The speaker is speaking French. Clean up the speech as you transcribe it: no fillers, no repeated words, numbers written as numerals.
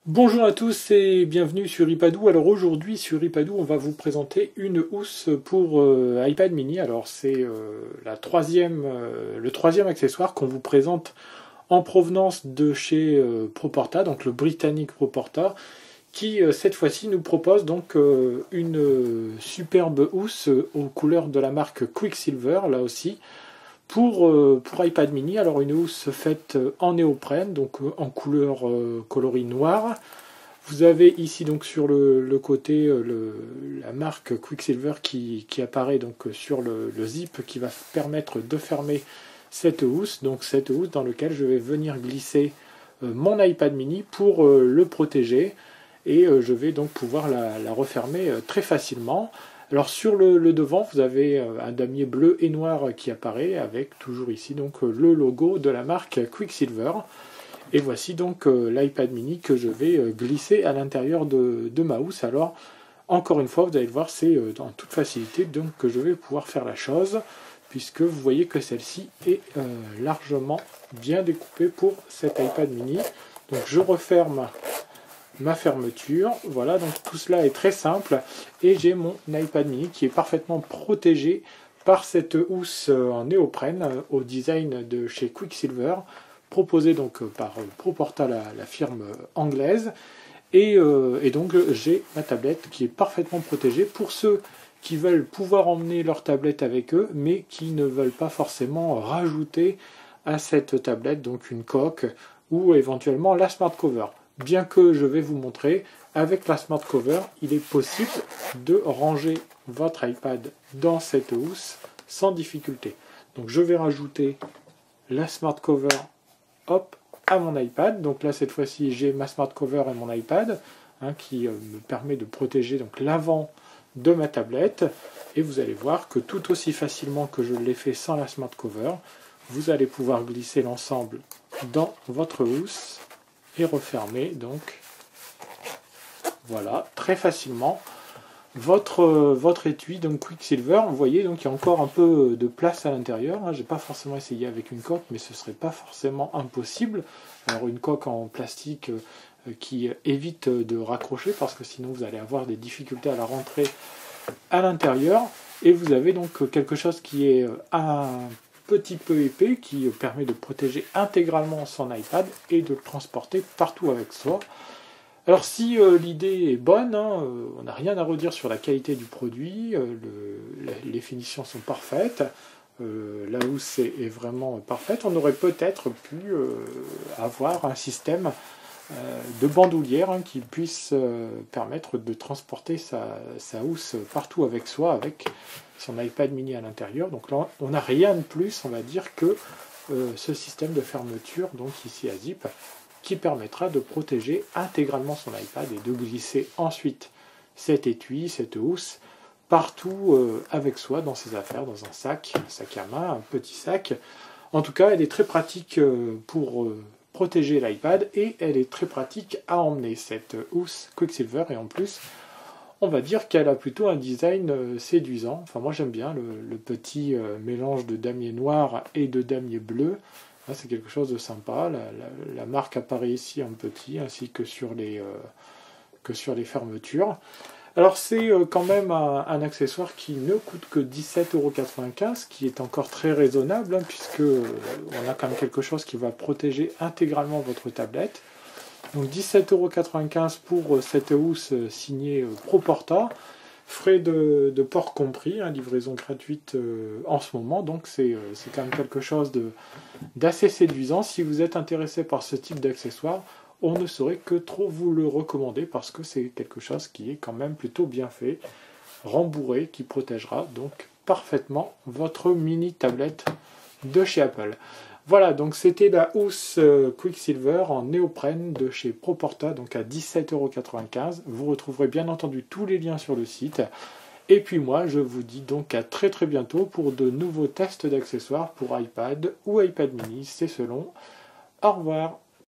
Bonjour à tous et bienvenue sur iPadou. Alors aujourd'hui sur iPadou on va vous présenter une housse pour iPad mini. Alors c'est le troisième accessoire qu'on vous présente en provenance de chez Proporta, donc le britannique Proporta, qui cette fois-ci nous propose donc une superbe housse aux couleurs de la marque Quicksilver, là aussi, pour iPad mini. Alors une housse faite en néoprène, donc en couleur coloris noire. Vous avez ici donc sur le côté la marque Quicksilver qui apparaît donc sur le zip qui va permettre de fermer cette housse. Donc cette housse dans laquelle je vais venir glisser mon iPad mini pour le protéger et je vais donc pouvoir la refermer très facilement. Alors sur le devant, vous avez un damier bleu et noir qui apparaît avec toujours ici donc le logo de la marque Quicksilver. Et voici donc l'iPad mini que je vais glisser à l'intérieur de ma housse. Alors encore une fois, vous allez le voir, c'est en toute facilité donc que je vais pouvoir faire la chose, puisque vous voyez que celle-ci est largement bien découpée pour cet iPad mini. Donc je referme ma fermeture, voilà, donc tout cela est très simple et j'ai mon iPad mini qui est parfaitement protégé par cette housse en néoprène au design de chez Quicksilver, proposée donc par Proporta, la firme anglaise, et donc j'ai ma tablette qui est parfaitement protégée pour ceux qui veulent pouvoir emmener leur tablette avec eux mais qui ne veulent pas forcément rajouter à cette tablette donc une coque ou éventuellement la smart cover. Bien que je vais vous montrer, avec la smart cover, il est possible de ranger votre iPad dans cette housse sans difficulté. Donc je vais rajouter la smart cover, hop, à mon iPad. Donc là, cette fois-ci, j'ai ma smart cover et mon iPad, qui me permet de protéger donc l'avant de ma tablette. Et vous allez voir que tout aussi facilement que je l'ai fait sans la smart cover, vous allez pouvoir glisser l'ensemble dans votre housse et refermer donc voilà très facilement votre étui donc Quicksilver. Vous voyez donc il y a encore un peu de place à l'intérieur. J'ai pas forcément essayé avec une coque, mais ce serait pas forcément impossible. Alors une coque en plastique qui évite de raccrocher, parce que sinon vous allez avoir des difficultés à la rentrer à l'intérieur. Et vous avez donc quelque chose qui est un petit peu épais qui permet de protéger intégralement son iPad et de le transporter partout avec soi. Alors si l'idée est bonne, on n'a rien à redire sur la qualité du produit, les finitions sont parfaites, la housse est vraiment parfaite. On aurait peut-être pu avoir un système de bandoulière qui puisse permettre de transporter sa housse partout avec soi, avec son iPad mini à l'intérieur. Donc là, on n'a rien de plus, on va dire, que ce système de fermeture, donc ici à zip, qui permettra de protéger intégralement son iPad et de glisser ensuite cet étui, cette housse, partout avec soi dans ses affaires, dans un sac à main, un petit sac. En tout cas, elle est très pratique pour protéger l'iPad et elle est très pratique à emmener, cette housse Quicksilver. Et en plus, on va dire qu'elle a plutôt un design séduisant. Enfin, moi j'aime bien le petit mélange de damier noir et de damier bleu. Là, c'est quelque chose de sympa. La marque apparaît ici en petit, ainsi que sur les fermetures. Alors c'est quand même un accessoire qui ne coûte que 17,95 €, qui est encore très raisonnable, puisque on a quand même quelque chose qui va protéger intégralement votre tablette. Donc 17,95 € pour cette housse signée Proporta, frais de port compris, livraison gratuite en ce moment, donc c'est quand même quelque chose d'assez séduisant. Si vous êtes intéressé par ce type d'accessoire, on ne saurait que trop vous le recommander, parce que c'est quelque chose qui est quand même plutôt bien fait, rembourré, qui protégera donc parfaitement votre mini tablette de chez Apple. Voilà, donc c'était la housse Quicksilver en néoprène de chez Proporta, donc à 17,95 €. Vous retrouverez bien entendu tous les liens sur le site. Et puis moi, je vous dis donc à très très bientôt pour de nouveaux tests d'accessoires pour iPad ou iPad mini, c'est selon. Au revoir.